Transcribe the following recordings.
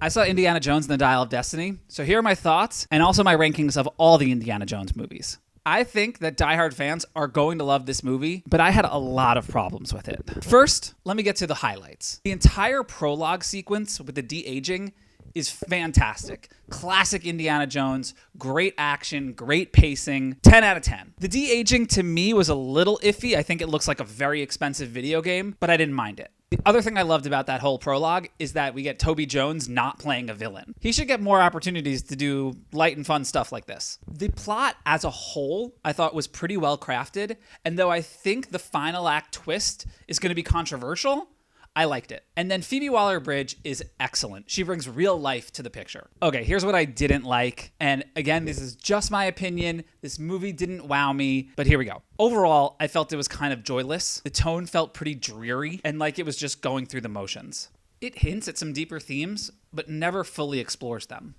I saw Indiana Jones and the Dial of Destiny, so here are my thoughts and also my rankings of all the Indiana Jones movies. I think that diehard fans are going to love this movie, but I had a lot of problems with it. First, let me get to the highlights. The entire prologue sequence with the de-aging is fantastic. Classic Indiana Jones, great action, great pacing, 10 out of 10. The de-aging to me was a little iffy. I think it looks like a very expensive video game, but I didn't mind it. The other thing I loved about that whole prologue is that we get Toby Jones not playing a villain. He should get more opportunities to do light and fun stuff like this. The plot as a whole, I thought was pretty well crafted, and though I think the final act twist is going to be controversial, I liked it. And then Phoebe Waller-Bridge is excellent. She brings real life to the picture. Okay, here's what I didn't like. And again, this is just my opinion. This movie didn't wow me, but here we go. Overall, I felt it was kind of joyless. The tone felt pretty dreary and like it was just going through the motions. It hints at some deeper themes, but never fully explores them.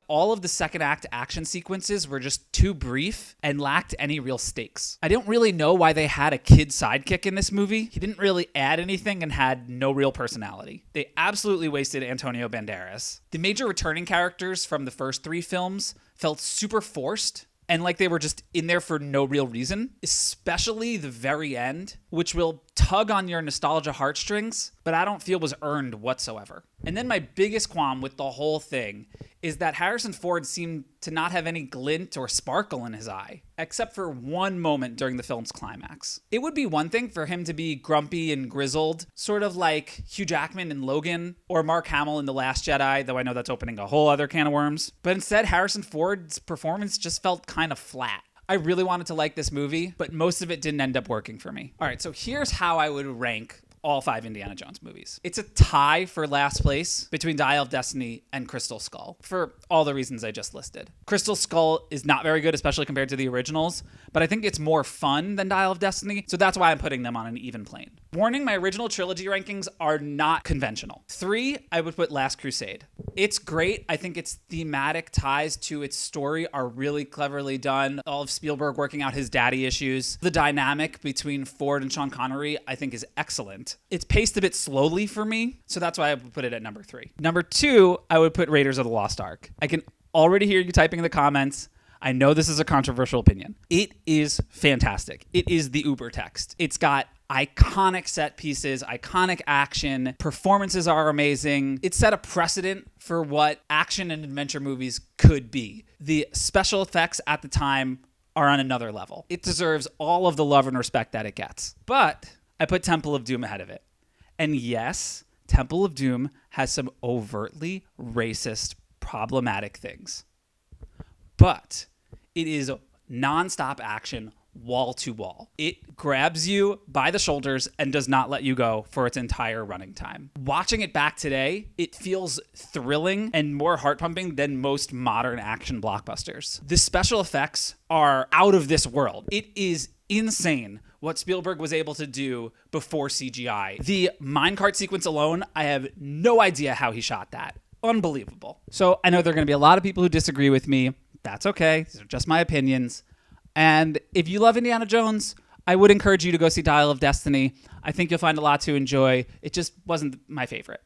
All of the second act action sequences were just too brief and lacked any real stakes. I don't really know why they had a kid sidekick in this movie. He didn't really add anything and had no real personality. They absolutely wasted Antonio Banderas. The major returning characters from the first 3 films felt super forced and like they were just in there for no real reason, especially the very end, which will tug on your nostalgia heartstrings, but I don't feel was earned whatsoever. And then my biggest qualm with the whole thing is that Harrison Ford seemed to not have any glint or sparkle in his eye, except for one moment during the film's climax. It would be one thing for him to be grumpy and grizzled, sort of like Hugh Jackman in Logan or Mark Hamill in The Last Jedi, though I know that's opening a whole other can of worms. But instead, Harrison Ford's performance just felt kind of flat. I really wanted to like this movie, but most of it didn't end up working for me. All right, so here's how I would rank all 5 Indiana Jones movies. It's a tie for last place between Dial of Destiny and Crystal Skull for all the reasons I just listed. Crystal Skull is not very good, especially compared to the originals, but I think it's more fun than Dial of Destiny, so that's why I'm putting them on an even plane. Warning, my original trilogy rankings are not conventional. 3, I would put Last Crusade. It's great. I think its thematic ties to its story are really cleverly done. All of Spielberg working out his daddy issues. The dynamic between Ford and Sean Connery, I think, is excellent. It's paced a bit slowly for me, so that's why I would put it at number 3. Number 2, I would put Raiders of the Lost Ark. I can already hear you typing in the comments. I know this is a controversial opinion. It is fantastic. It is the Uber text. It's got iconic set pieces, iconic action, performances are amazing. It set a precedent for what action and adventure movies could be. The special effects at the time are on another level. It deserves all of the love and respect that it gets. But I put Temple of Doom ahead of it. And yes, Temple of Doom has some overtly racist, problematic things. But it is nonstop action, wall to wall. It grabs you by the shoulders and does not let you go for its entire running time. Watching it back today, it feels thrilling and more heart-pumping than most modern action blockbusters. The special effects are out of this world. It is insane what Spielberg was able to do before CGI. The minecart sequence alone, I have no idea how he shot that. Unbelievable. So I know there are going to be a lot of people who disagree with me. That's okay. These are just my opinions. And if you love Indiana Jones, I would encourage you to go see Dial of Destiny. I think you'll find a lot to enjoy. It just wasn't my favorite.